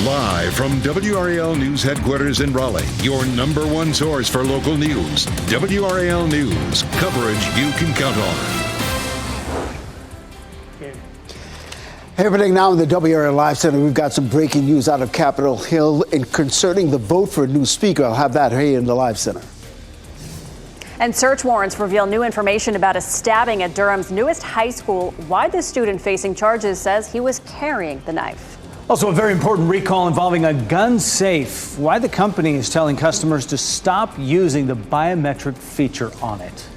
Live from WRAL News Headquarters in Raleigh, your number one source for local news. WRAL News, coverage you can count on. Hey, everybody, now in the WRAL Live Center, we've got some breaking news out of Capitol Hill and concerning the vote for a new speaker. I'll have that here in the Live Center. And search warrants reveal new information about a stabbing at Durham's newest high school. Why the student facing charges says he was carrying the knife. Also, a very important recall involving a gun safe. Why the company is telling customers to stop using the biometric feature on it.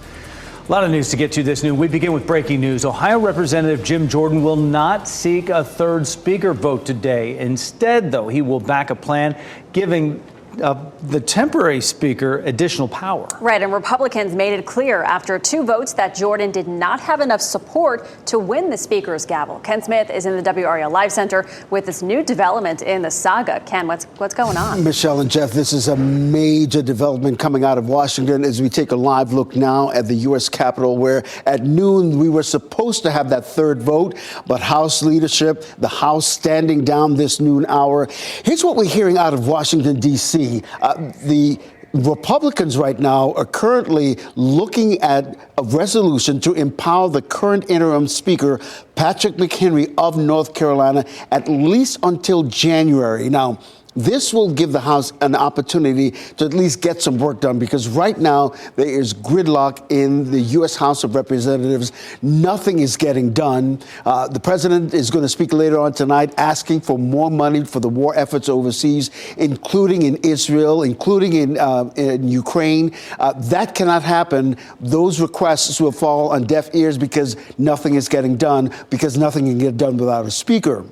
A lot of news to get to this noon. We begin with breaking news. Ohio Representative Jim Jordan will not seek a third speaker vote today. Instead, though, he will back a plan giving the temporary speaker additional power. Right, and Republicans made it clear after 2 votes that Jordan did not have enough support to win the speaker's gavel. Ken Smith is in the WRAL Live Center with this new development in the saga. Ken, what's going on? Michelle and Jeff, this is a major development coming out of Washington as we take a live look now at the U.S. Capitol, where at noon we were supposed to have that third vote, but House leadership, the House standing down this noon hour. Here's what we're hearing out of Washington, D.C. The Republicans right now are currently looking at a resolution to empower the current interim speaker, Patrick McHenry of North Carolina, at least until January. Now, this will give the House an opportunity to at least get some work done, because right now there is gridlock in the U.S. House of Representatives. Nothing is getting done. The president is going to speak later on tonight asking for more money for the war efforts overseas, including in Israel, including in Ukraine. That cannot happen. Those requests will fall on deaf ears because nothing is getting done, because nothing can get done without a speaker.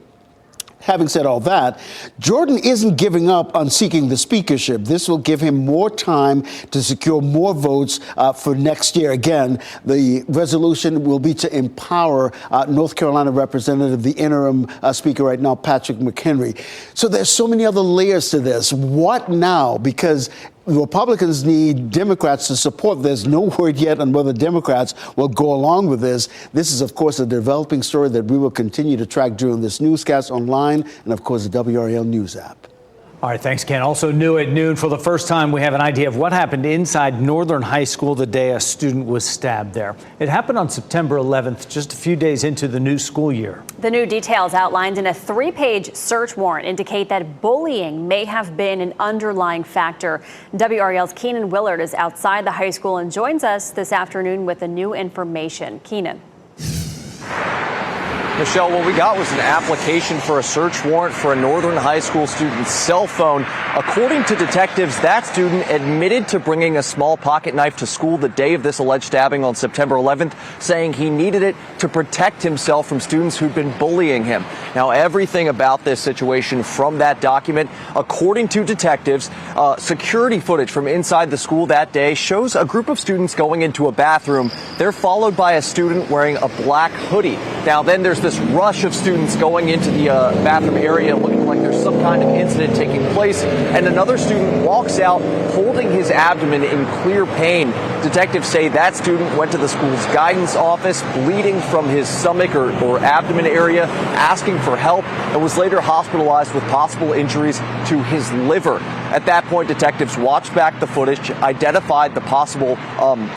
Having said all that, Jordan isn't giving up on seeking the speakership. This will give him more time to secure more votes for next year. Again, the resolution will be to empower North Carolina Representative, the interim speaker right now, Patrick McHenry. So there's so many other layers to this. What now? Because Republicans need Democrats to support. There's no word yet on whether Democrats will go along with this. This is, of course, a developing story that we will continue to track during this newscast online and, of course, the WRAL News app. All right, thanks, Ken. Also new at noon, for the first time, we have an idea of what happened inside Northern High School the day a student was stabbed there. It happened on September 11th, just a few days into the new school year. The new details outlined in a 3-page search warrant indicate that bullying may have been an underlying factor. WRAL's Keenan Willard is outside the high school and joins us this afternoon with the new information. Keenan. Michelle, what we got was an application for a search warrant for a Northern High School student's cell phone. According to detectives, that student admitted to bringing a small pocket knife to school the day of this alleged stabbing on September 11th, saying he needed it to protect himself from students who'd been bullying him. Now, everything about this situation from that document, according to detectives, security footage from inside the school that day shows a group of students going into a bathroom. They're followed by a student wearing a black hoodie. Now, then there's this rush of students going into the bathroom area looking like there's some kind of incident taking place, and another student walks out holding his abdomen in clear pain. Detectives say that student went to the school's guidance office bleeding from his stomach or abdomen area, asking for help, and was later hospitalized with possible injuries to his liver. At that point, detectives watched back the footage, identified the possible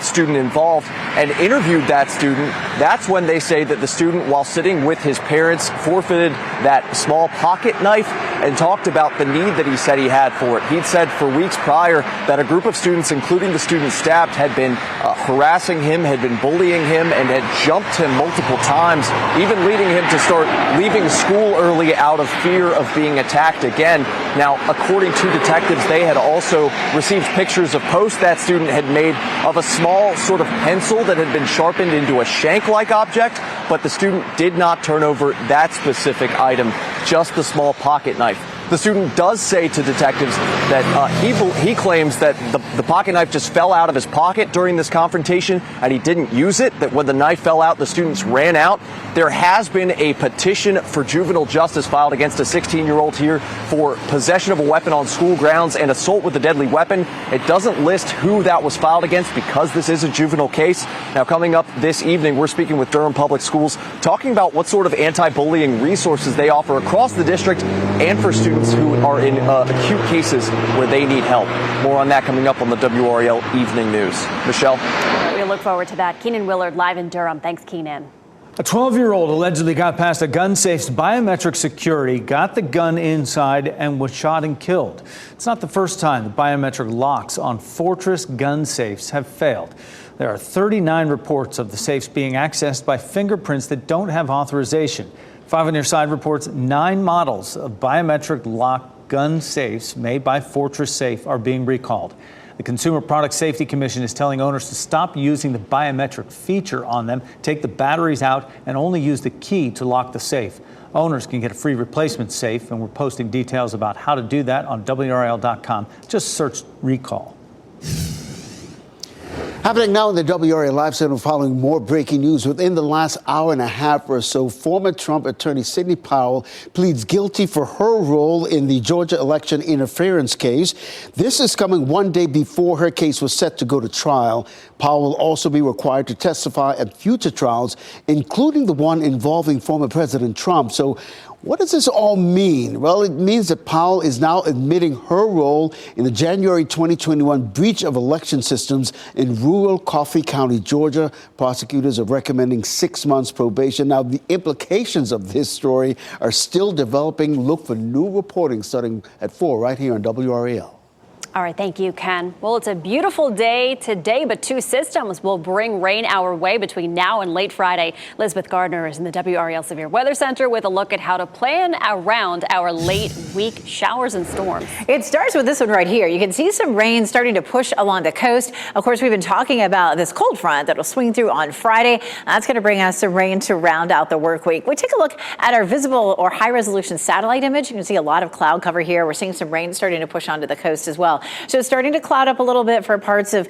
student involved, and interviewed that student. That's when they say that the student, while sitting with his parents, forfeited that small pocket knife and talked about the need that he said he had for it. He'd said for weeks prior that a group of students, including the student stabbed, had been harassing him, had been bullying him, and had jumped him multiple times, even leading him to start leaving school early out of fear of being attacked again. Now, according to detectives, they had also received pictures of posts that student had made of a small sort of pencil that had been sharpened into a shank-like object, but the student did not turn over that specific item, just the small pocket knife. The student does say to detectives that he claims that the pocket knife just fell out of his pocket during this confrontation and he didn't use it, that when the knife fell out, the students ran out. There has been a petition for juvenile justice filed against a 16-year-old here for possession of a weapon on school grounds and assault with a deadly weapon. It doesn't list who that was filed against because this is a juvenile case. Now, coming up this evening, we're speaking with Durham Public Schools, talking about what sort of anti-bullying resources they offer across the district and for students students who are in acute cases where they need help. More on that coming up on the WRAL Evening News. Michelle? We look forward to that. Keenan Willard live in Durham. Thanks, Keenan. A 12-year-old allegedly got past a gun safe's biometric security, got the gun inside, and was shot and killed. It's not the first time the biometric locks on Fortress gun safes have failed. There are 39 reports of the safes being accessed by fingerprints that don't have authorization. 5 on Your Side reports 9 models of biometric lock gun safes made by Fortress Safe are being recalled. The Consumer Product Safety Commission is telling owners to stop using the biometric feature on them, take the batteries out, and only use the key to lock the safe. Owners can get a free replacement safe, and we're posting details about how to do that on WRAL.com. Just search recall. Happening now in the WRAL Live Center, following more breaking news. Within the last hour and a half or so, former Trump attorney Sidney Powell pleads guilty for her role in the Georgia election interference case. This is coming one day before her case was set to go to trial. Powell will also be required to testify at future trials, including the one involving former President Trump. So what does this all mean? Well, it means that Powell is now admitting her role in the January 2021 breach of election systems in rural Coffee County, Georgia. Prosecutors are recommending 6 months probation. Now, the implications of this story are still developing. Look for new reporting starting at 4 right here on WRAL. All right, thank you, Ken. Well, it's a beautiful day today, but 2 systems will bring rain our way between now and late Friday. Elizabeth Gardner is in the WRAL Severe Weather Center with a look at how to plan around our late week showers and storms. It starts with this one right here. You can see some rain starting to push along the coast. Of course, we've been talking about this cold front that will swing through on Friday. That's going to bring us some rain to round out the work week. We take a look at our visible or high resolution satellite image. You can see a lot of cloud cover here. We're seeing some rain starting to push onto the coast as well. So it's starting to cloud up a little bit for parts of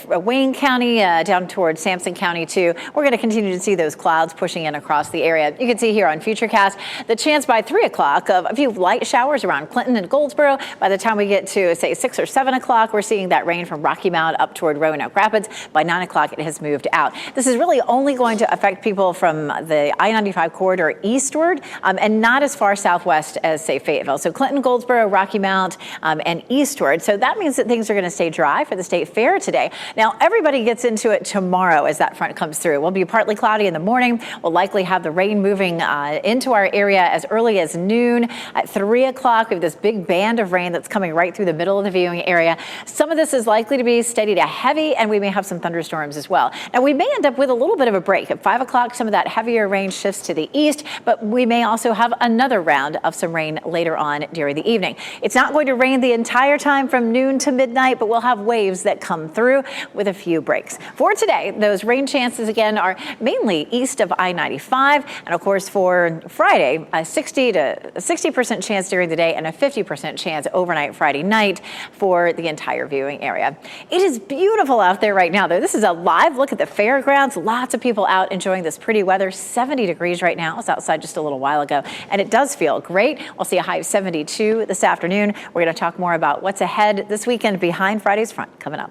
Wayne County, down towards Sampson County too. We're going to continue to see those clouds pushing in across the area. You can see here on Futurecast the chance by 3 o'clock of a few light showers around Clinton and Goldsboro. By the time we get to, say, 6 or 7 o'clock, we're seeing that rain from Rocky Mount up toward Roanoke Rapids. By 9 o'clock, it has moved out. This is really only going to affect people from the I-95 corridor eastward and not as far southwest as, say, Fayetteville. So Clinton, Goldsboro, Rocky Mount, and eastward. So that means that things are going to stay dry for the state fair today. Now, everybody gets into it tomorrow as that front comes through. We'll be partly cloudy in the morning. We'll likely have the rain moving into our area as early as noon. At 3 o'clock, we have this big band of rain that's coming right through the middle of the viewing area. Some of this is likely to be steady to heavy, and we may have some thunderstorms as well. Now, we may end up with a little bit of a break. At 5 o'clock, some of that heavier rain shifts to the east, but we may also have another round of some rain later on during the evening. It's not going to rain the entire time from noon to midnight, but we'll have waves that come through with a few breaks. For today, those rain chances again are mainly east of I-95. And of course, for Friday, a 60% chance during the day and a 50% chance overnight Friday night for the entire viewing area. It is beautiful out there right now, though. This is a live look at the fairgrounds. Lots of people out enjoying this pretty weather. 70 degrees right now. I was outside just a little while ago, and it does feel great. We'll see a high of 72 this afternoon. We're going to talk more about what's ahead this weekend behind Friday's front coming up.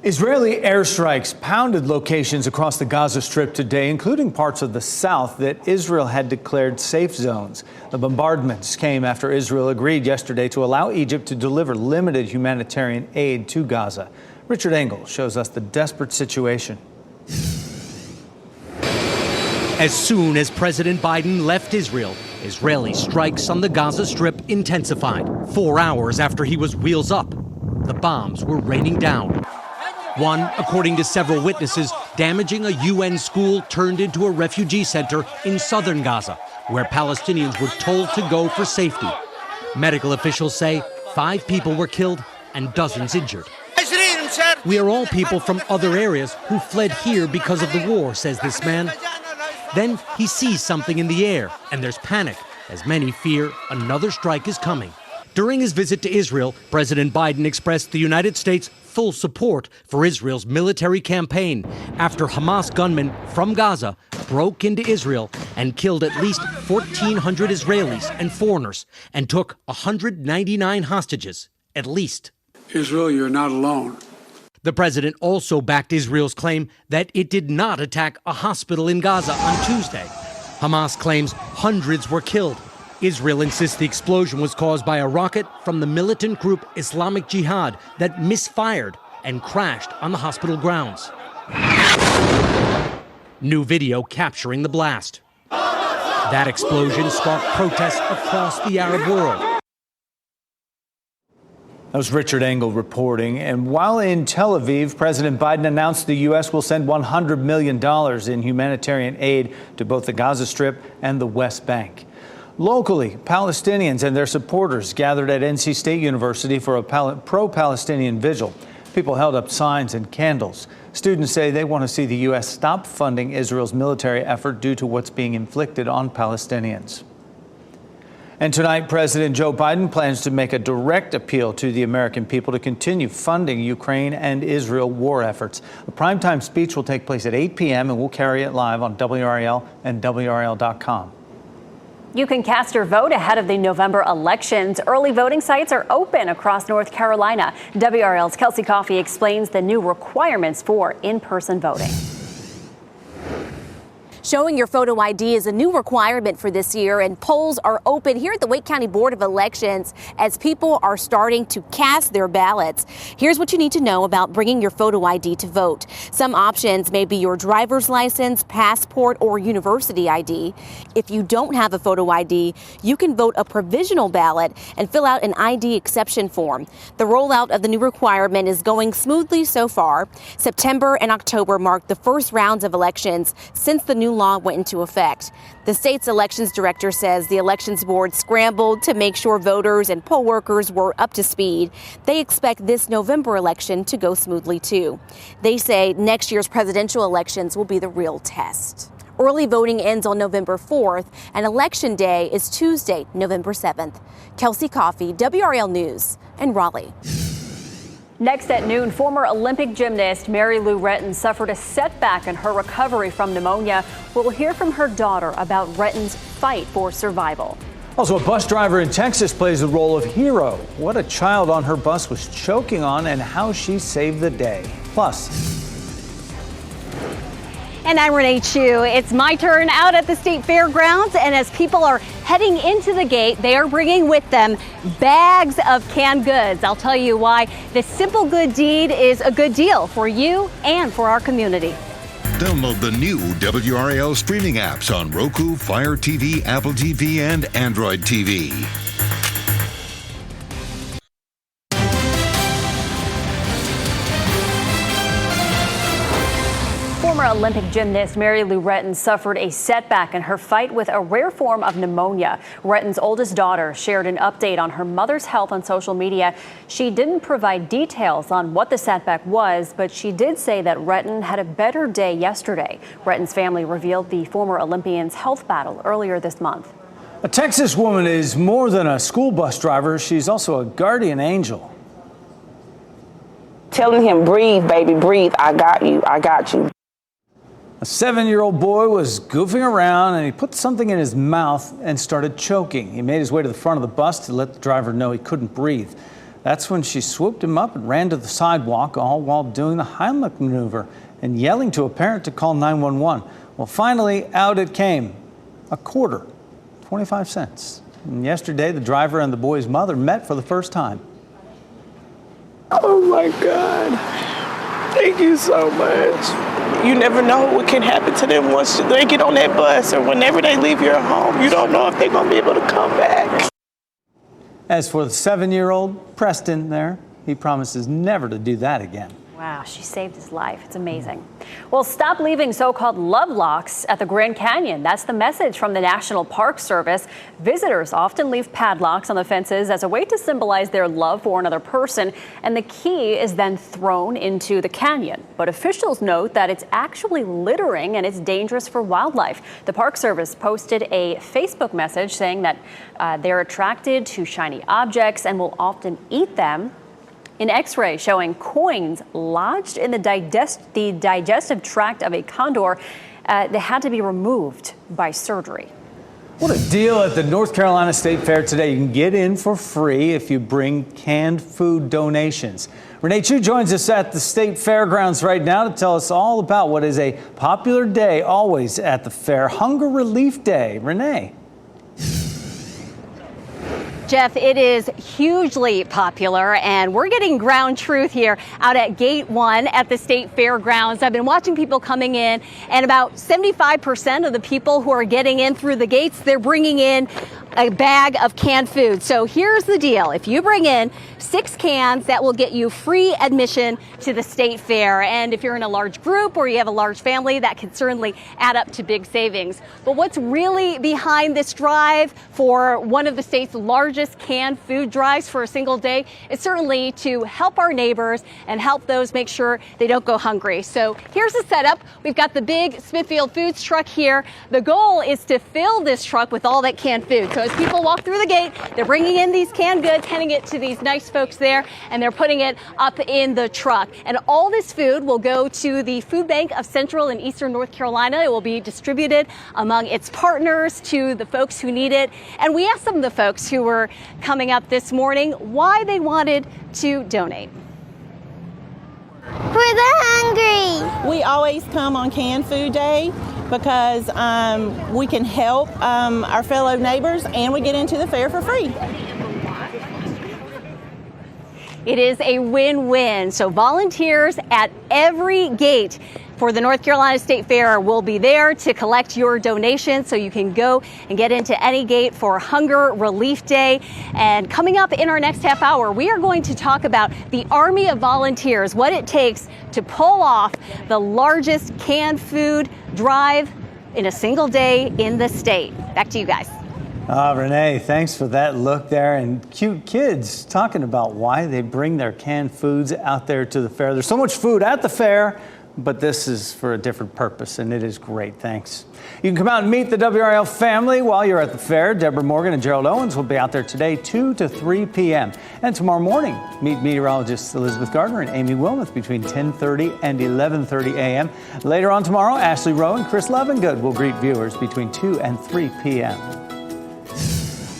Israeli airstrikes pounded locations across the Gaza Strip today, including parts of the south that Israel had declared safe zones. The bombardments came after Israel agreed yesterday to allow Egypt to deliver limited humanitarian aid to Gaza. Richard Engel shows us the desperate situation. As soon as President Biden left Israel, Israeli strikes on the Gaza Strip intensified. 4 hours after he was wheels up, the bombs were raining down. One, according to several witnesses, damaging a UN school turned into a refugee center in southern Gaza, where Palestinians were told to go for safety. Medical officials say 5 people were killed and dozens injured. We are all people from other areas who fled here because of the war, says this man. Then he sees something in the air, and there's panic, as many fear another strike is coming. During his visit to Israel, President Biden expressed the United States' full support for Israel's military campaign after Hamas gunmen from Gaza broke into Israel and killed at least 1,400 Israelis and foreigners and took 199 hostages, at least. Israel, you're not alone. The president also backed Israel's claim that it did not attack a hospital in Gaza on Tuesday. Hamas claims hundreds were killed. Israel insists the explosion was caused by a rocket from the militant group Islamic Jihad that misfired and crashed on the hospital grounds. New video capturing the blast. That explosion sparked protests across the Arab world. That was Richard Engel reporting. And while in Tel Aviv, President Biden announced the U.S. will send $100 million in humanitarian aid to both the Gaza Strip and the West Bank. Locally, Palestinians and their supporters gathered at NC State University for a pro-Palestinian vigil. People held up signs and candles. Students say they want to see the U.S. stop funding Israel's military effort due to what's being inflicted on Palestinians. And tonight, President Joe Biden plans to make a direct appeal to the American people to continue funding Ukraine and Israel war efforts. A primetime speech will take place at 8 p.m. and we'll carry it live on WRAL and WRAL.com. You can cast your vote ahead of the November elections. Early voting sites are open across North Carolina. WRAL's Kelsey Coffey explains the new requirements for in-person voting. Showing your photo ID is a new requirement for this year, and polls are open here at the Wake County Board of Elections as people are starting to cast their ballots. Here's what you need to know about bringing your photo ID to vote. Some options may be your driver's license, passport, or university ID. If you don't have a photo ID, you can vote a provisional ballot and fill out an ID exception form. The rollout of the new requirement is going smoothly so far. September and October marked the first rounds of elections since the new law went into effect. The state's elections director says the elections board scrambled to make sure voters and poll workers were up to speed. They expect this November election to go smoothly too. They say next year's presidential elections will be the real test. Early voting ends on November 4th, and Election Day is Tuesday, November 7th. Kelsey Coffey, WRAL News in Raleigh. Next at noon, former Olympic gymnast Mary Lou Retton suffered a setback in her recovery from pneumonia. We'll hear from her daughter about Retton's fight for survival. Also, a bus driver in Texas plays the role of hero. What a child on her bus was choking on and how she saved the day. Plus. And I'm Renee Chu. It's my turn out at the state fairgrounds, and as people are heading into the gate, they are bringing with them bags of canned goods. I'll tell you why this simple good deed is a good deal for you and for our community. Download the new WRAL streaming apps on Roku, Fire TV, Apple TV, and Android TV. Former Olympic gymnast Mary Lou Retton suffered a setback in her fight with a rare form of pneumonia. Retton's oldest daughter shared an update on her mother's health on social media. She didn't provide details on what the setback was, but she did say that Retton had a better day yesterday. Retton's family revealed the former Olympian's health battle earlier this month. A Texas woman is more than a school bus driver. She's also a guardian angel. Telling him, breathe, baby, breathe. I got you. I got you. A 7-year-old boy was goofing around and he put something in his mouth and started choking. He made his way to the front of the bus to let the driver know he couldn't breathe. That's when she swooped him up and ran to the sidewalk, all while doing the Heimlich maneuver and yelling to a parent to call 911. Well, finally, out it came. A quarter, 25 cents. And yesterday, the driver and the boy's mother met for the first time. Oh my God. Thank you so much. You never know what can happen to them once they get on that bus or whenever they leave your home. You don't know if they're going to be able to come back. As for the 7-year-old Preston there, he promises never to do that again. Wow, she saved his life. It's amazing. Well, stop leaving so-called love locks at the Grand Canyon. That's the message from the National Park Service. Visitors often leave padlocks on the fences as a way to symbolize their love for another person, and the key is then thrown into the canyon. But officials note that it's actually littering and it's dangerous for wildlife. The Park Service posted a Facebook message saying that they're attracted to shiny objects and will often eat them. An X-ray showing coins lodged in the digestive tract of a condor, they had to be removed by surgery. What a deal at the North Carolina State Fair today. You can get in for free if you bring canned food donations. Renee Chu joins us at the State Fairgrounds right now to tell us all about what is a popular day always at the fair, Hunger Relief Day. Renee. Jeff, it is hugely popular, and we're getting ground truth here out at Gate 1 at the State Fairgrounds. I've been watching people coming in, and about 75% of the people who are getting in through the gates, they're bringing in a bag of canned food. So here's the deal. If you bring in 6 cans, that will get you free admission to the State Fair. And if you're in a large group or you have a large family, that can certainly add up to big savings. But what's really behind this drive for one of the state's largest canned food drives for a single day is certainly to help our neighbors and help those make sure they don't go hungry. So here's the setup. We've got the big Smithfield Foods truck here. The goal is to fill this truck with all that canned food. So as people walk through the gate, they're bringing in these canned goods, handing it to these nice folks there, and they're putting it up in the truck. And all this food will go to the Food Bank of Central and Eastern North Carolina. It will be distributed among its partners to the folks who need it. And we asked some of the folks who were coming up this morning why they wanted to donate. For the hungry. We always come on Canned Food Day because we can help our fellow neighbors, and we get into the fair for free. It is a win-win. So volunteers at every gate for the North Carolina State Fair will be there to collect your donations so you can go and get into any gate for Hunger Relief Day. And coming up in our next half hour, we are going to talk about the Army of Volunteers, what it takes to pull off the largest canned food drive in a single day in the state. Back to you guys. Renee, thanks for that look there. And cute kids talking about why they bring their canned foods out there to the fair. There's so much food at the fair, but this is for a different purpose, and it is great. Thanks. You can come out and meet the WRAL family while you're at the fair. Deborah Morgan and Gerald Owens will be out there today, 2 to 3 p.m. And tomorrow morning, meet meteorologists Elizabeth Gardner and Amy Wilmoth between 10:30 and 11:30 a.m. Later on tomorrow, Ashley Rowe and Chris Lovingood will greet viewers between 2 and 3 p.m.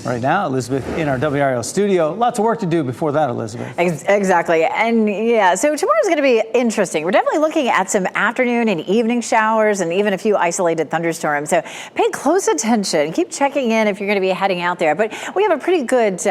Right now, Elizabeth in our WRAL studio. Lots of work to do before that, Elizabeth. Exactly. And yeah, so tomorrow's going to be interesting. We're definitely looking at some afternoon and evening showers and even a few isolated thunderstorms. So pay close attention. Keep checking in if you're going to be heading out there. But we have a pretty good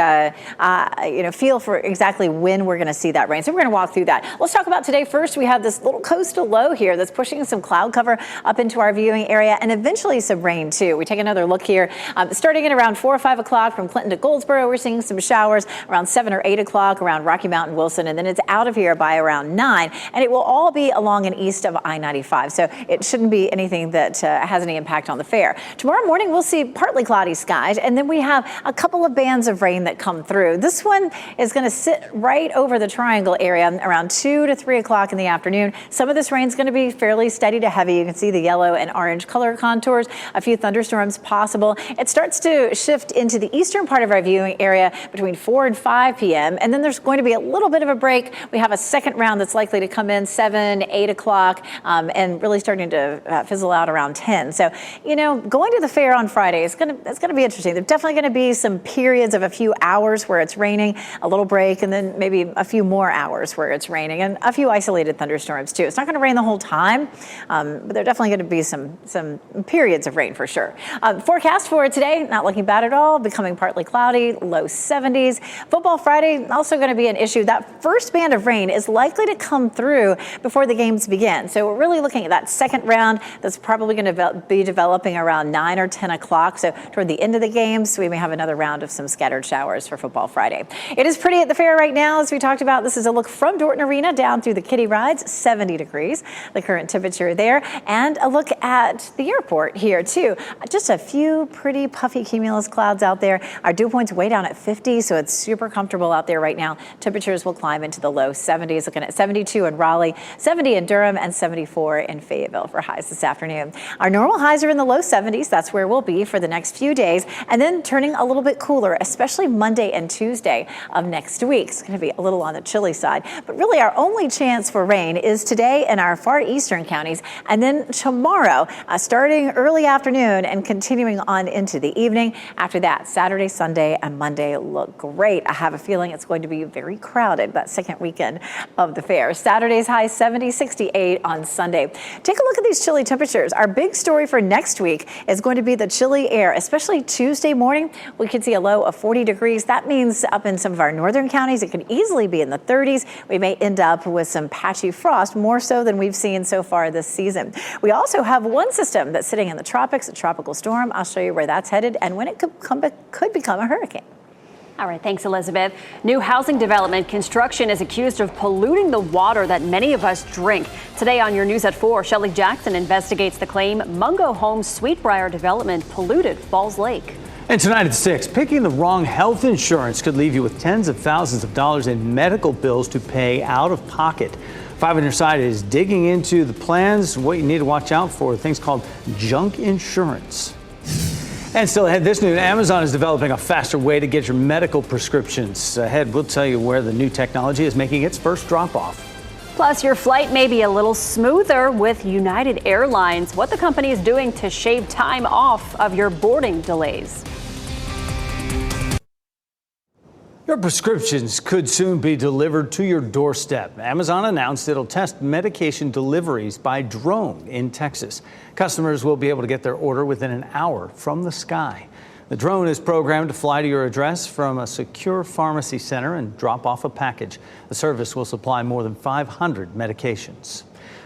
feel for exactly when we're going to see that rain. So we're going to walk through that. Let's talk about today first. We have this little coastal low here that's pushing some cloud cover up into our viewing area and eventually some rain too. We take another look here. Starting at around 4 or 5 o'clock from Clinton to Goldsboro, we're seeing some showers around 7 or 8 o'clock around Rocky Mount and Wilson, and then it's out of here by around 9, and it will all be along and east of I-95, so it shouldn't be anything that has any impact on the fair. Tomorrow morning, we'll see partly cloudy skies, and then we have a couple of bands of rain that come through. This one is going to sit right over the triangle area around 2 to 3 o'clock in the afternoon. Some of this rain is going to be fairly steady to heavy. You can see the yellow and orange color contours, a few thunderstorms possible. It starts to shift into the eastern part of our viewing area between 4 and 5 p.m. And then there's going to be a little bit of a break. We have a second round that's likely to come in 7, 8 o'clock and really starting to fizzle out around 10. So, going to the fair on Friday is going to be interesting. There's definitely going to be some periods of a few hours where it's raining, a little break, and then maybe a few more hours where it's raining and a few isolated thunderstorms too. It's not going to rain the whole time, but there are definitely going to be some periods of rain for sure. Forecast for today, not looking bad at all, becoming partly cloudy, low 70s. Football Friday, also going to be an issue. That first band of rain is likely to come through before the games begin. So we're really looking at that second round that's probably going to be developing around 9 or 10 o'clock. So toward the end of the games, we may have another round of some scattered showers for Football Friday. It is pretty at the fair right now, as we talked about. This is a look from Dorton Arena down through the kiddie rides, 70 degrees, the current temperature there, and a look at the airport here too. Just a few pretty puffy cumulus clouds out there. Our dew point's way down at 50, so it's super comfortable out there right now. Temperatures will climb into the low 70s, looking at 72 in Raleigh, 70 in Durham, and 74 in Fayetteville for highs this afternoon. Our normal highs are in the low 70s. That's where we'll be for the next few days, and then turning a little bit cooler, especially Monday and Tuesday of next week. It's going to be a little on the chilly side, but really our only chance for rain is today in our far eastern counties, and then tomorrow, starting early afternoon and continuing on into the evening. After that, Saturday, Sunday, and Monday look great. I have a feeling it's going to be very crowded that second weekend of the fair. Saturday's high 70, 68 on Sunday. Take a look at these chilly temperatures. Our big story for next week is going to be the chilly air, especially Tuesday morning. We could see a low of 40 degrees. That means up in some of our northern counties, it could easily be in the 30s. We may end up with some patchy frost, more so than we've seen so far this season. We also have one system that's sitting in the tropics, a tropical storm. I'll show you where that's headed and when it could become a hurricane. All right, thanks, Elizabeth. New housing development construction is accused of polluting the water that many of us drink. Today on your News at 4, Shelley Jackson investigates the claim Mungo Homes Sweetbriar development polluted Falls Lake. And tonight at 6, picking the wrong health insurance could leave you with tens of thousands of dollars in medical bills to pay out of pocket. 5 on your side is digging into the plans, what you need to watch out for, things called junk insurance. And still ahead this noon, Amazon is developing a faster way to get your medical prescriptions. Ahead, we'll tell you where the new technology is making its first drop-off. Plus, your flight may be a little smoother with United Airlines, what the company is doing to shave time off of your boarding delays. Your prescriptions could soon be delivered to your doorstep. Amazon announced it'll test medication deliveries by drone in Texas. Customers will be able to get their order within an hour from the sky. The drone is programmed to fly to your address from a secure pharmacy center and drop off a package. The service will supply more than 500 medications.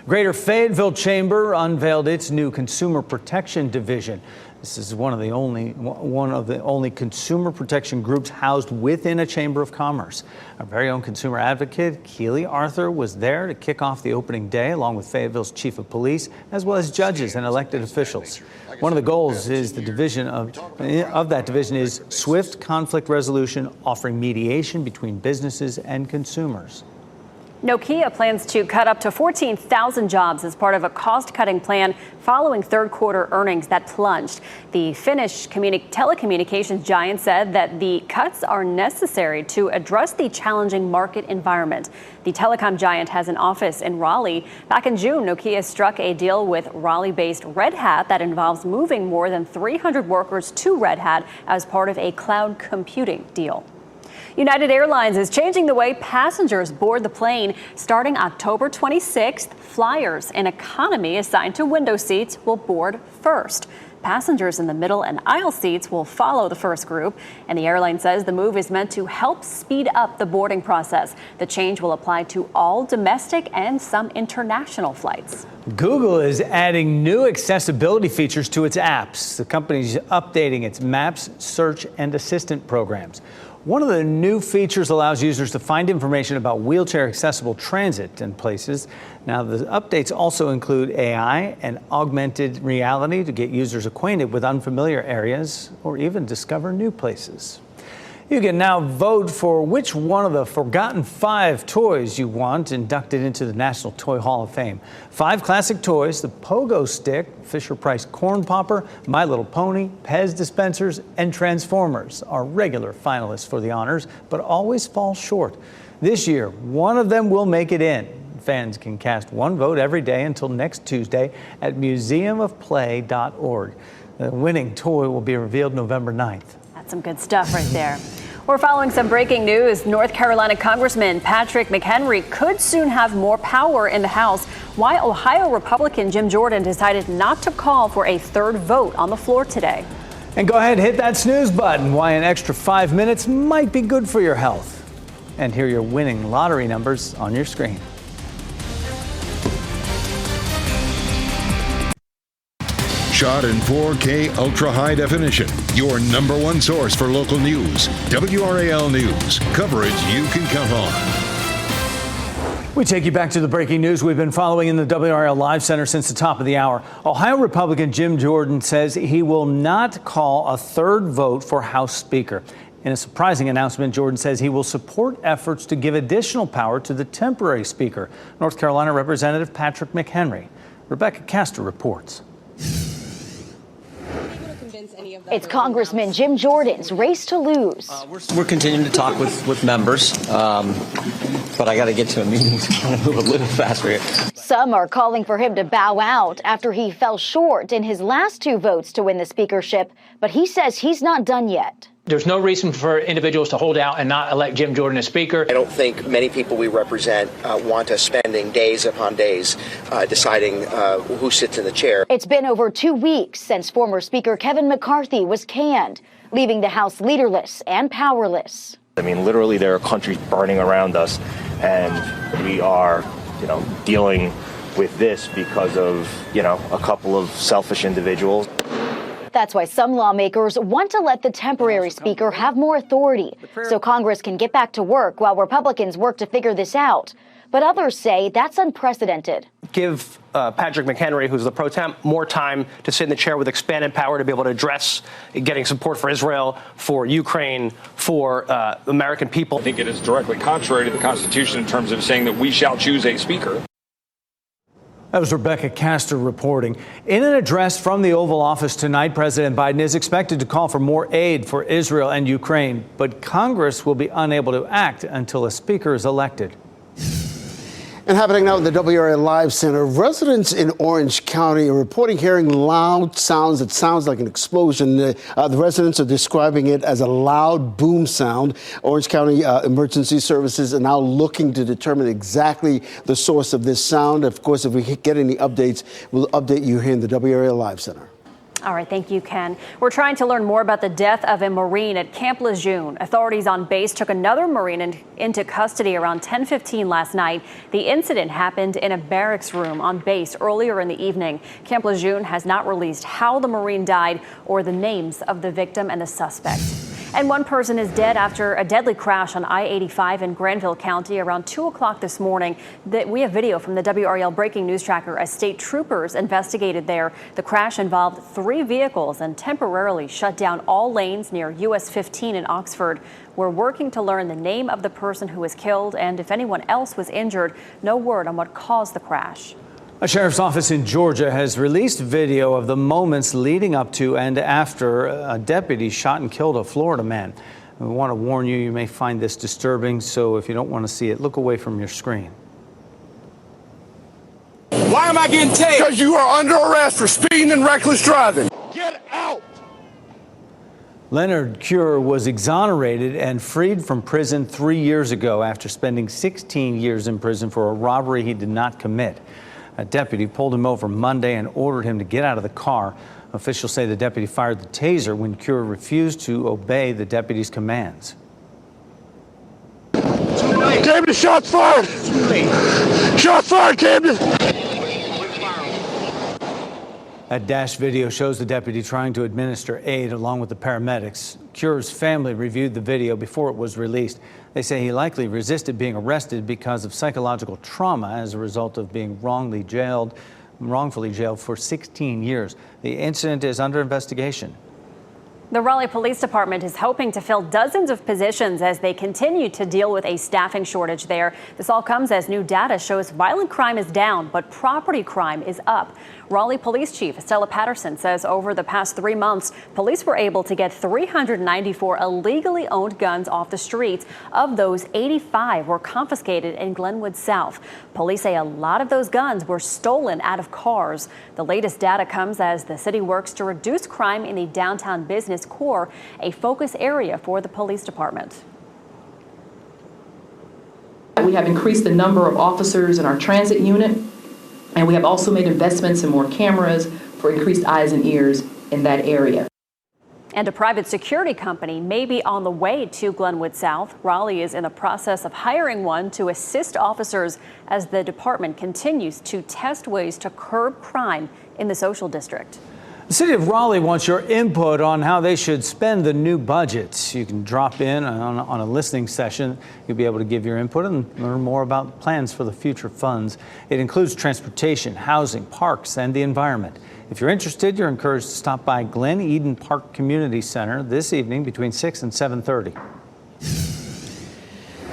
Greater Fayetteville Chamber unveiled its new consumer protection division. This is one of the only consumer protection groups housed within a Chamber of Commerce. Our very own consumer advocate, Keely Arthur, was there to kick off the opening day, along with Fayetteville's chief of police, as well as judges and elected officials. One of the goals is the division of that division is swift conflict resolution, offering mediation between businesses and consumers. Nokia plans to cut up to 14,000 jobs as part of a cost-cutting plan following third quarter earnings that plunged. The Finnish telecommunications giant said that the cuts are necessary to address the challenging market environment. The telecom giant has an office in Raleigh. Back in June, Nokia struck a deal with Raleigh-based Red Hat that involves moving more than 300 workers to Red Hat as part of a cloud computing deal. United Airlines is changing the way passengers board the plane. Starting October 26th, flyers in economy assigned to window seats will board first. Passengers in the middle and aisle seats will follow the first group, and the airline says the move is meant to help speed up the boarding process. The change will apply to all domestic and some international flights. Google is adding new accessibility features to its apps. The company's updating its Maps, Search, and Assistant programs. One of the new features allows users to find information about wheelchair-accessible transit in places. Now, the updates also include AI and augmented reality to get users acquainted with unfamiliar areas or even discover new places. You can now vote for which one of the forgotten 5 toys you want inducted into the National Toy Hall of Fame. 5 classic toys: the Pogo Stick, Fisher-Price Corn Popper, My Little Pony, Pez dispensers, and Transformers are regular finalists for the honors, but always fall short. This year, one of them will make it in. Fans can cast one vote every day until next Tuesday at museumofplay.org. The winning toy will be revealed November 9th. That's some good stuff right there. We're following some breaking news. North Carolina Congressman Patrick McHenry could soon have more power in the House. Why Ohio Republican Jim Jordan decided not to call for a third vote on the floor today. And go ahead and hit that snooze button. Why an extra 5 minutes might be good for your health. And here are your winning lottery numbers on your screen. Shot in 4K ultra high definition. Your number one source for local news. WRAL News. Coverage you can count on. We take you back to the breaking news we've been following in the WRAL Live Center since the top of the hour. Ohio Republican Jim Jordan says he will not call a third vote for House Speaker. In a surprising announcement, Jordan says he will support efforts to give additional power to the temporary Speaker, North Carolina Representative Patrick McHenry. Rebecca Castor reports. It's Congressman Jim Jordan's race to lose. We're continuing to talk with members, but I got to get to a meeting, so I'm going to move a little faster here. Some are calling for him to bow out after he fell short in his last 2 votes to win the speakership, but he says he's not done yet. There's no reason for individuals to hold out and not elect Jim Jordan as Speaker. I don't think many people we represent want us spending days upon days deciding who sits in the chair. It's been over 2 weeks since former Speaker Kevin McCarthy was canned, leaving the House leaderless and powerless. I mean, literally, there are countries burning around us, and we are, dealing with this because of, a couple of selfish individuals. That's why some lawmakers want to let the temporary speaker have more authority so Congress can get back to work while Republicans work to figure this out. But others say that's unprecedented. Give Patrick McHenry, who's the pro temp, more time to sit in the chair with expanded power to be able to address getting support for Israel, for Ukraine, for American people. I think it is directly contrary to the Constitution in terms of saying that we shall choose a speaker. That was Rebecca Castor reporting. In an address from the Oval Office tonight, President Biden is expected to call for more aid for Israel and Ukraine, but Congress will be unable to act until a speaker is elected. And happening now at the WRAL Live Center, residents in Orange County are reporting hearing loud sounds. It sounds like an explosion. The residents are describing it as a loud boom sound. Orange County Emergency Services are now looking to determine exactly the source of this sound. Of course, if we get any updates, we'll update you here in the WRAL Live Center. All right, thank you, Ken. We're trying to learn more about the death of a Marine at Camp Lejeune. Authorities on base took another Marine into custody around 10:15 last night. The incident happened in a barracks room on base earlier in the evening. Camp Lejeune has not released how the Marine died or the names of the victim and the suspect. And one person is dead after a deadly crash on I-85 in Granville County around 2 o'clock this morning. We have video from the WRAL breaking news tracker as state troopers investigated there. The crash involved 3 vehicles and temporarily shut down all lanes near US 15 in Oxford. We're working to learn the name of the person who was killed and if anyone else was injured. No word on what caused the crash. A sheriff's office in Georgia has released video of the moments leading up to and after a deputy shot and killed a Florida man. We want to warn you, you may find this disturbing, so if you don't want to see it, look away from your screen. Why am I getting tagged? Because you are under arrest for speeding and reckless driving. Get out! Leonard Cure was exonerated and freed from prison 3 years ago after spending 16 years in prison for a robbery he did not commit. A deputy pulled him over Monday and ordered him to get out of the car. Officials say the deputy fired the taser when Cure refused to obey the deputy's commands. Camden, shots fired! Shots fired, Camden! A dash video shows the deputy trying to administer aid along with the paramedics. Cure's family reviewed the video before it was released. They say he likely resisted being arrested because of psychological trauma as a result of being wrongfully jailed for 16 years. The incident is under investigation. The Raleigh Police Department is hoping to fill dozens of positions as they continue to deal with a staffing shortage there. This all comes as new data shows violent crime is down, but property crime is up. Raleigh Police Chief Stella Patterson says over the past 3 months, police were able to get 394 illegally owned guns off the streets. Of those, 85 were confiscated in Glenwood South. Police say a lot of those guns were stolen out of cars. The latest data comes as the city works to reduce crime in the downtown business core, a focus area for the police department. We have increased the number of officers in our transit unit, and we have also made investments in more cameras for increased eyes and ears in that area. And a private security company may be on the way to Glenwood South. Raleigh is in the process of hiring one to assist officers as the department continues to test ways to curb crime in the social district. The city of Raleigh wants your input on how they should spend the new budget. You can drop in on a listening session. You'll be able to give your input and learn more about plans for the future funds. It includes transportation, housing, parks, and the environment. If you're interested, you're encouraged to stop by Glen Eden Park Community Center this evening between 6 and 7:30.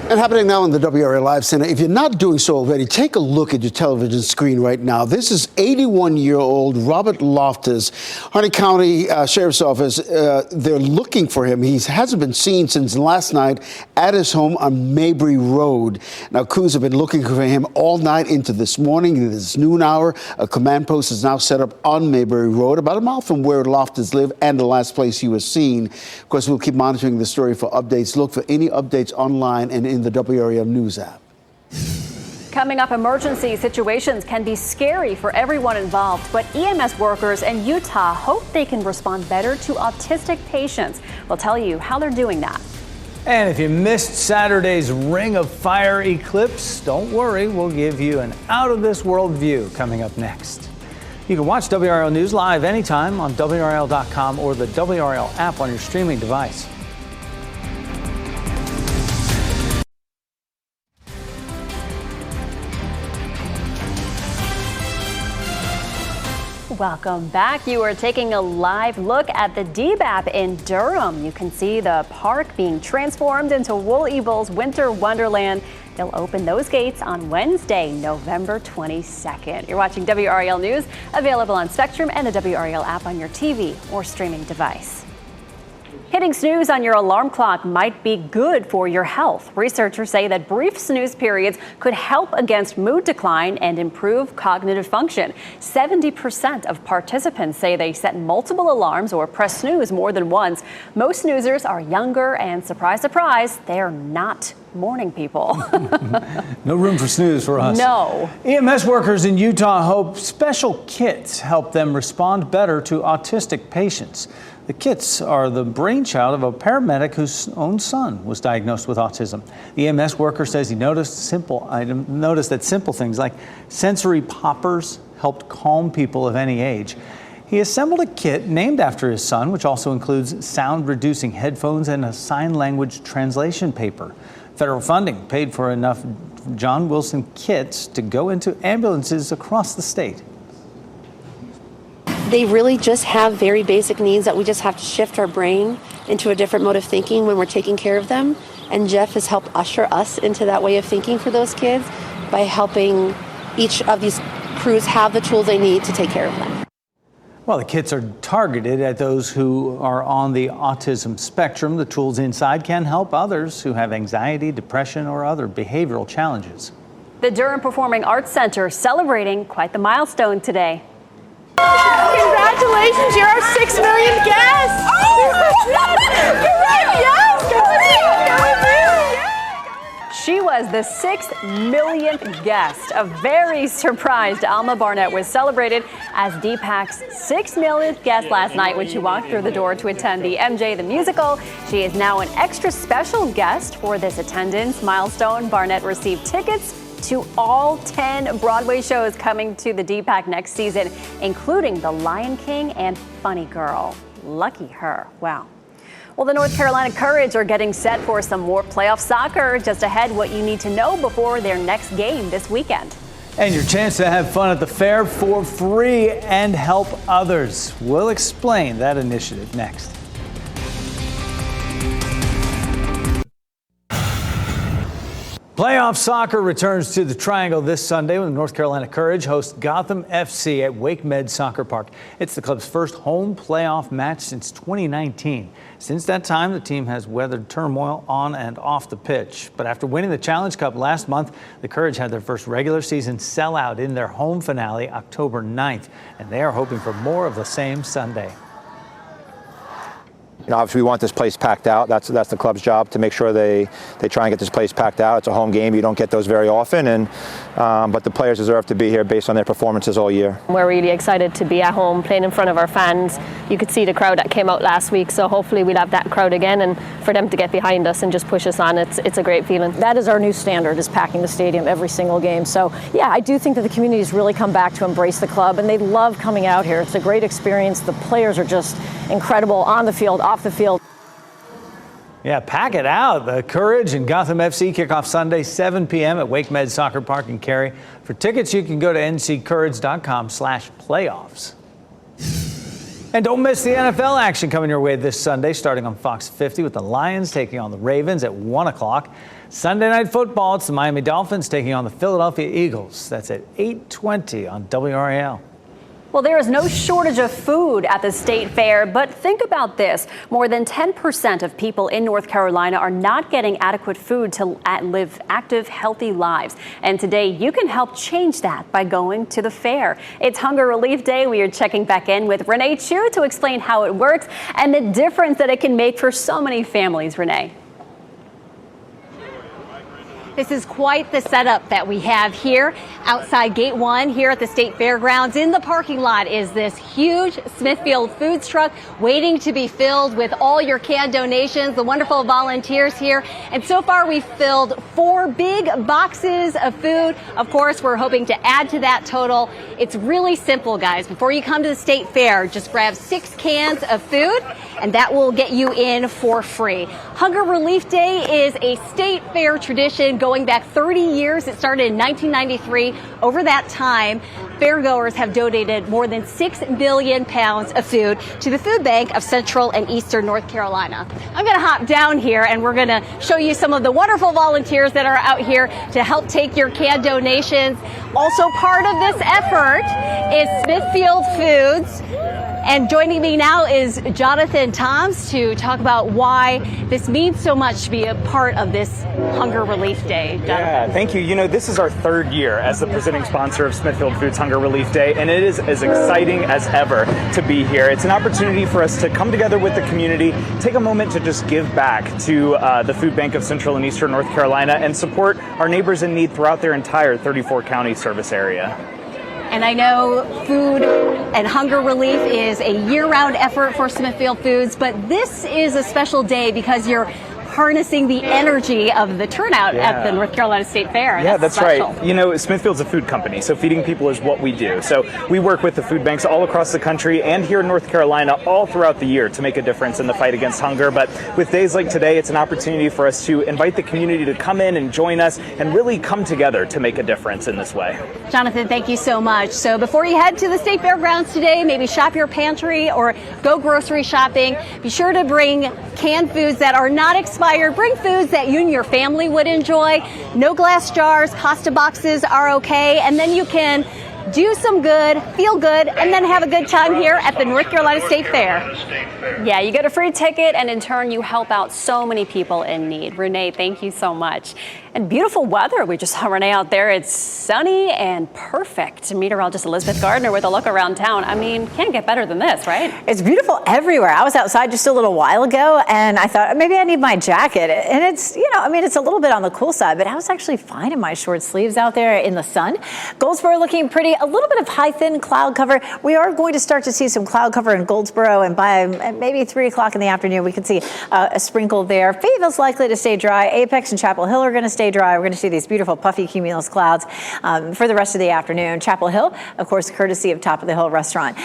And happening now in the WRAL Live Center, if you're not doing so already, take a look at your television screen right now. This is 81-year-old Robert Loftus, Harney County Sheriff's Office. They're looking for him. He hasn't been seen since last night at his home on Maybury Road. Now, crews have been looking for him all night into this morning. In this noon hour, a command post is now set up on Maybury Road, about a mile from where Loftus lived and the last place he was seen. Of course, we'll keep monitoring the story for updates. Look for any updates online and in the WRAL News app. Coming up, emergency situations can be scary for everyone involved, but EMS workers in Utah hope they can respond better to autistic patients. We'll tell you how they're doing that. And if you missed Saturday's Ring of Fire eclipse, don't worry, we'll give you an out-of-this-world view coming up next. You can watch WRAL News live anytime on WRAL.com or the WRAL app on your streaming device. Welcome back. You are taking a live look at the DBAP in Durham. You can see the park being transformed into Wool Evil's Winter Wonderland. They'll open those gates on Wednesday, November 22nd. You're watching WRAL News, available on Spectrum and the WRAL app on your TV or streaming device. Hitting snooze on your alarm clock might be good for your health. Researchers say that brief snooze periods could help against mood decline and improve cognitive function. 70% of participants say they set multiple alarms or press snooze more than once. Most snoozers are younger and, surprise, surprise, they're not morning people. No room for snooze for us. No. EMS workers in Utah hope special kits help them respond better to autistic patients. The kits are the brainchild of a paramedic whose own son was diagnosed with autism. The EMS worker says he noticed that simple things like sensory poppers helped calm people of any age. He assembled a kit named after his son, which also includes sound-reducing headphones and a sign language translation paper. Federal funding paid for enough John Wilson kits to go into ambulances across the state. They really just have very basic needs that we just have to shift our brain into a different mode of thinking when we're taking care of them. And Jeff has helped usher us into that way of thinking for those kids by helping each of these crews have the tools they need to take care of them. Well, the kits are targeted at those who are on the autism spectrum. The tools inside can help others who have anxiety, depression, or other behavioral challenges. The Durham Performing Arts Center celebrating quite the milestone today. Congratulations, you're our 6 million guest! She was the 6 millionth guest. A very surprised Alma Barnett was celebrated as Deepak's 6 millionth guest last night when she walked through the door to attend the MJ the Musical. She is now an extra special guest for this attendance milestone. Barnett received tickets to all 10 Broadway shows coming to the Deepak next season, including The Lion King and Funny Girl. Lucky her. Wow. Well, the North Carolina Courage are getting set for some more playoff soccer. Just ahead, what you need to know before their next game this weekend. And your chance to have fun at the fair for free and help others. We'll explain that initiative next. Playoff soccer returns to the Triangle this Sunday when the North Carolina Courage hosts Gotham FC at Wake Med Soccer Park. It's the club's first home playoff match since 2019. Since that time, the team has weathered turmoil on and off the pitch. But after winning the Challenge Cup last month, the Courage had their first regular season sellout in their home finale October 9th, and they are hoping for more of the same Sunday. You know, obviously we want this place packed out. That's the club's job, to make sure they try and get this place packed out. It's a home game. You don't get those very often, and but the players deserve to be here based on their performances all year. We're really excited to be at home playing in front of our fans. You could see the crowd that came out last week, so hopefully we'll have that crowd again, and for them to get behind us and just push us on, it's a great feeling. That is our new standard, is packing the stadium every single game. So yeah, I do think that the community has really come back to embrace the club, and they love coming out here. It's a great experience. The players are just incredible on the field, off the field. Yeah, pack it out. The Courage and Gotham FC kick off Sunday, 7 p.m. at Wake Med Soccer Park in Cary. For tickets, you can go to nccourage.com/playoffs. And don't miss the NFL action coming your way this Sunday, starting on Fox 50 with the Lions taking on the Ravens at 1 o'clock. Sunday Night Football, it's the Miami Dolphins taking on the Philadelphia Eagles. That's at 8:20 on WRAL. Well, there is no shortage of food at the state fair, but think about this. More than 10% of people in North Carolina are not getting adequate food to live active, healthy lives. And today you can help change that by going to the fair. It's Hunger Relief Day. We are checking back in with Renee Chu to explain how it works and the difference that it can make for so many families. Renee. This is quite the setup that we have here outside Gate 1 here at the State Fairgrounds. In the parking lot is this huge Smithfield Foods truck waiting to be filled with all your canned donations, the wonderful volunteers here. And so far we've filled 4 big boxes of food. Of course, we're hoping to add to that total. It's really simple, guys. Before you come to the State Fair, just grab 6 cans of food and that will get you in for free. Hunger Relief Day is a state fair tradition going back 30 years. It started in 1993. Over that time, fairgoers have donated more than 6 billion pounds of food to the food bank of Central and Eastern North Carolina. I'm going to hop down here and we're going to show you some of the wonderful volunteers that are out here to help take your canned donations. Also part of this effort is Smithfield Foods. And joining me now is Jonathan Toms to talk about why this means so much to be a part of this Hunger Relief Day. Jonathan. Yeah, thank you. You know, this is our 3rd year as the presenting sponsor of Smithfield Foods Hunger Relief Day, and it is as exciting as ever to be here. It's an opportunity for us to come together with the community, take a moment to just give back to the Food Bank of Central and Eastern North Carolina and support our neighbors in need throughout their entire 34-county service area. And I know food and hunger relief is a year-round effort for Smithfield Foods, but this is a special day because you're harnessing the energy of the turnout at the North Carolina State Fair. Yeah, that's special. right. You know, Smithfield's a food company, so feeding people is what we do. So we work with the food banks all across the country and here in North Carolina all throughout the year to make a difference in the fight against hunger. But with days like today, it's an opportunity for us to invite the community to come in and join us and really come together to make a difference in this way. Jonathan, thank you so much. So before you head to the State Fairgrounds today, maybe shop your pantry or go grocery shopping, be sure to bring canned foods that are not expired. Bring foods that you and your family would enjoy. No glass jars, Costa boxes are okay. And then you can do some good, feel good, and then have a good time here at the North Carolina State Fair. Yeah, you get a free ticket, and in turn, you help out so many people in need. Renee, thank you so much. And beautiful weather. We just saw Renee out there. It's sunny and perfect. Meteorologist Elizabeth Gardner with a look around town. I mean, can't get better than this, right? It's beautiful everywhere. I was outside just a little while ago, and I thought maybe I need my jacket. And it's, you know, I mean, it's a little bit on the cool side, but I was actually fine in my short sleeves out there in the sun. Goldsboro looking pretty. A little bit of high, thin cloud cover. We are going to start to see some cloud cover in Goldsboro, and by maybe 3 o'clock in the afternoon, we can see a sprinkle there. Fayetteville's likely to stay dry. Apex and Chapel Hill are going to stay dry. We're going to see these beautiful puffy cumulus clouds for the rest of the afternoon. Chapel Hill, of course, courtesy of Top of the Hill Restaurant.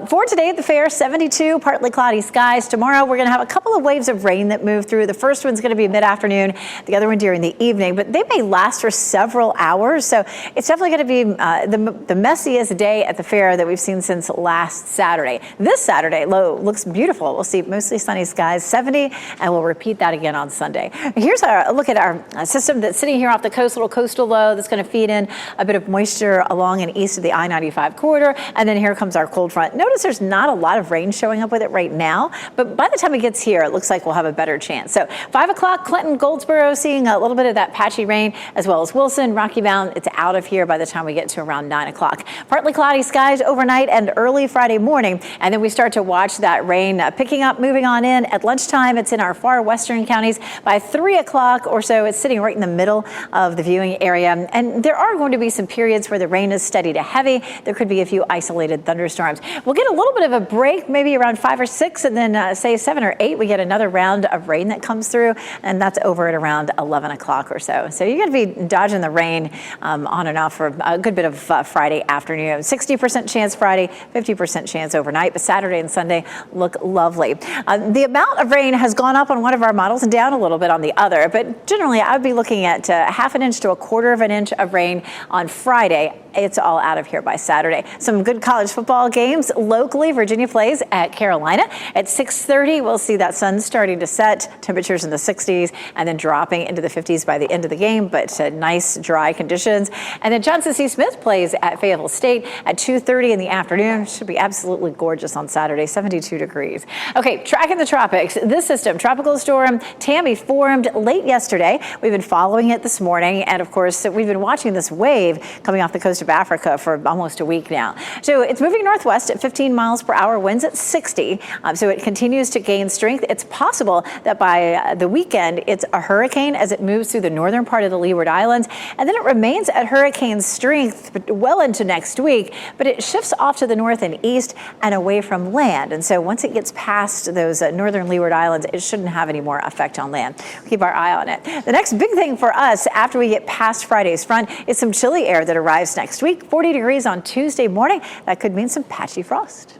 For today at the fair, 72, partly cloudy skies. Tomorrow, we're going to have a couple of waves of rain that move through. The first one's going to be mid-afternoon, the other one during the evening, but they may last for several hours. So it's definitely going to be the messiest day at the fair that we've seen since last Saturday. This Saturday, looks beautiful. We'll see mostly sunny skies, 70, and we'll repeat that again on Sunday. Here's a look at our system that's sitting here off the coast, little coastal low that's going to feed in a bit of moisture along and east of the I-95 corridor. And then here comes our cold front. Notice there's not a lot of rain showing up with it right now, but by the time it gets here, it looks like we'll have a better chance. So 5 o'clock, Clinton, Goldsboro, seeing a little bit of that patchy rain, as well as Wilson, Rocky Mountain. It's out of here by the time we get to around 9 o'clock. Partly cloudy skies overnight and early Friday morning. And then we start to watch that rain picking up, moving on in. At lunchtime, it's in our far western counties. By 3 o'clock or so, it's sitting right in the middle of the viewing area. And there are going to be some periods where the rain is steady to heavy. There could be a few isolated thunderstorms. We'll get a little bit of a break, maybe around 5 or 6, and then say 7 or 8, we get another round of rain that comes through, and that's over at around 11 o'clock or so. So you're going to be dodging the rain on and off for a good bit of Friday Friday afternoon. 60% chance Friday, 50% chance overnight, but Saturday and Sunday look lovely. The amount of rain has gone up on one of our models and down a little bit on the other, but generally I'd be looking at half an inch to a quarter of an inch of rain on Friday. It's all out of here by Saturday. Some good college football games locally. Virginia plays at Carolina at 6:30. We'll see that sun starting to set, temperatures in the 60s, and then dropping into the 50s by the end of the game, but nice dry conditions. And then Johnson C. Smith plays at Fayetteville State at 2:30 in the afternoon. Should be absolutely gorgeous on Saturday, 72 degrees. Okay, tracking the tropics. This system, Tropical Storm Tammy, formed late yesterday. We've been following it this morning, and of course, we've been watching this wave coming off the coast of Africa for almost a week now. So it's moving northwest at 15 miles per hour, winds at 60. So it continues to gain strength. It's possible that by the weekend, it's a hurricane as it moves through the northern part of the Leeward Islands. And then it remains at hurricane strength well into next week, but it shifts off to the north and east and away from land. And so once it gets past those northern Leeward Islands, it shouldn't have any more effect on land. We'll keep our eye on it. The next big thing for us after we get past Friday's front is some chilly air that arrives next week. 40 degrees on Tuesday morning. That could mean some patchy frost.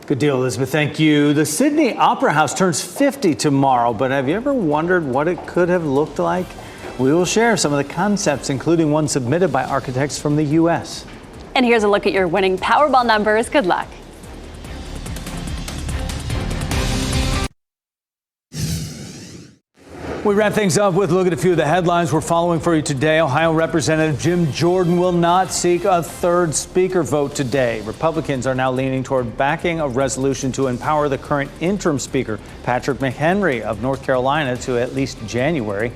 Good deal, Elizabeth. Thank you. The Sydney Opera House turns 50 tomorrow, but have you ever wondered what it could have looked like? We will share some of the concepts, including one submitted by architects from the U.S. And here's a look at your winning Powerball numbers. Good luck. We wrap things up with a look at a few of the headlines we're following for you today. Ohio Representative Jim Jordan will not seek a third speaker vote today. Republicans are now leaning toward backing a resolution to empower the current interim speaker, Patrick McHenry of North Carolina, to at least January.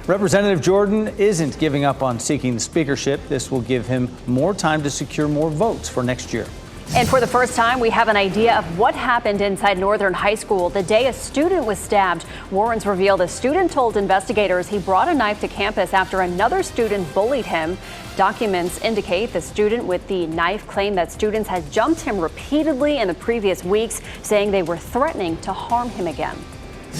Representative Jordan isn't giving up on seeking the speakership. This will give him more time to secure more votes for next year. And for the first time, we have an idea of what happened inside Northern High School the day a student was stabbed. Warrens revealed a student told investigators he brought a knife to campus after another student bullied him. Documents indicate the student with the knife claimed that students had jumped him repeatedly in the previous weeks, saying they were threatening to harm him again.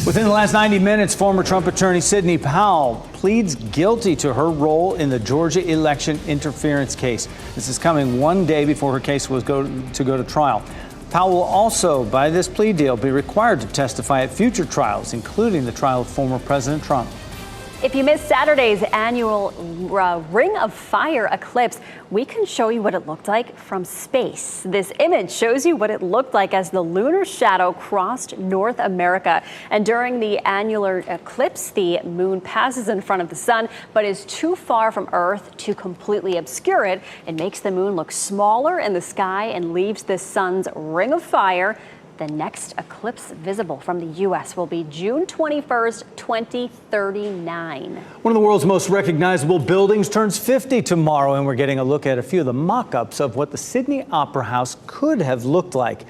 Within the last 90 minutes, former Trump attorney Sidney Powell pleads guilty to her role in the Georgia election interference case. This is coming one day before her case was go to trial. Powell will also, by this plea deal, be required to testify at future trials, including the trial of former President Trump. If you missed Saturday's annual Ring of Fire eclipse, we can show you what it looked like from space. This image shows you what it looked like as the lunar shadow crossed North America. And during the annular eclipse, the moon passes in front of the sun, but is too far from Earth to completely obscure it. It makes the moon look smaller in the sky and leaves the sun's ring of fire. The next eclipse visible from the U.S. will be June 21st, 2039. One of the world's most recognizable buildings turns 50 tomorrow, and we're getting a look at a few of the mock-ups of what the Sydney Opera House could have looked like. It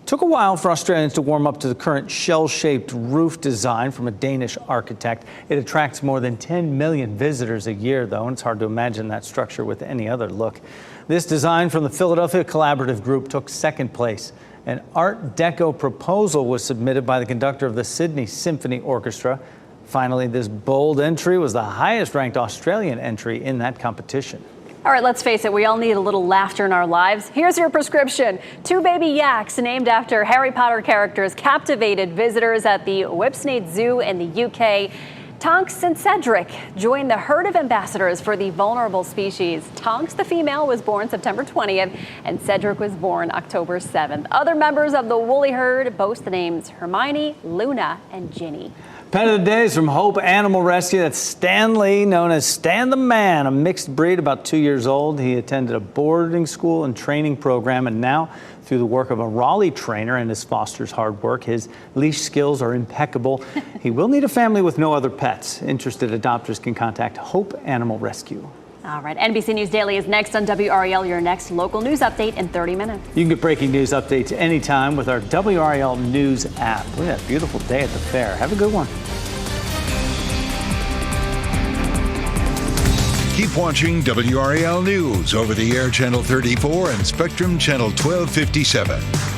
took a while for Australians to warm up to the current shell-shaped roof design from a Danish architect. It attracts more than 10 million visitors a year, though, and it's hard to imagine that structure with any other look. This design from the Philadelphia Collaborative Group took second place. An Art Deco proposal was submitted by the conductor of the Sydney Symphony Orchestra. Finally, this bold entry was the highest-ranked Australian entry in that competition. All right, let's face it, we all need a little laughter in our lives. Here's your prescription. 2 baby yaks named after Harry Potter characters captivated visitors at the Whipsnade Zoo in the UK. Tonks and Cedric joined the herd of ambassadors for the vulnerable species. Tonks, the female, was born September 20th, and Cedric was born October 7th. Other members of the woolly herd boast the names Hermione, Luna, and Ginny. Pet of the day is from Hope Animal Rescue. That's Stanley, known as Stan the Man, a mixed breed, about 2 years old. He attended a boarding school and training program, and now, through the work of a Raleigh trainer and his foster's hard work, his leash skills are impeccable. He will need a family with no other pets. Interested adopters can contact Hope Animal Rescue. All right, NBC News Daily is next on WRAL, your next local news update in 30 minutes. You can get breaking news updates anytime with our WRAL News app. Look at that beautiful day at the fair. Have a good one. Keep watching WRAL News over the air Channel 34 and Spectrum Channel 1257.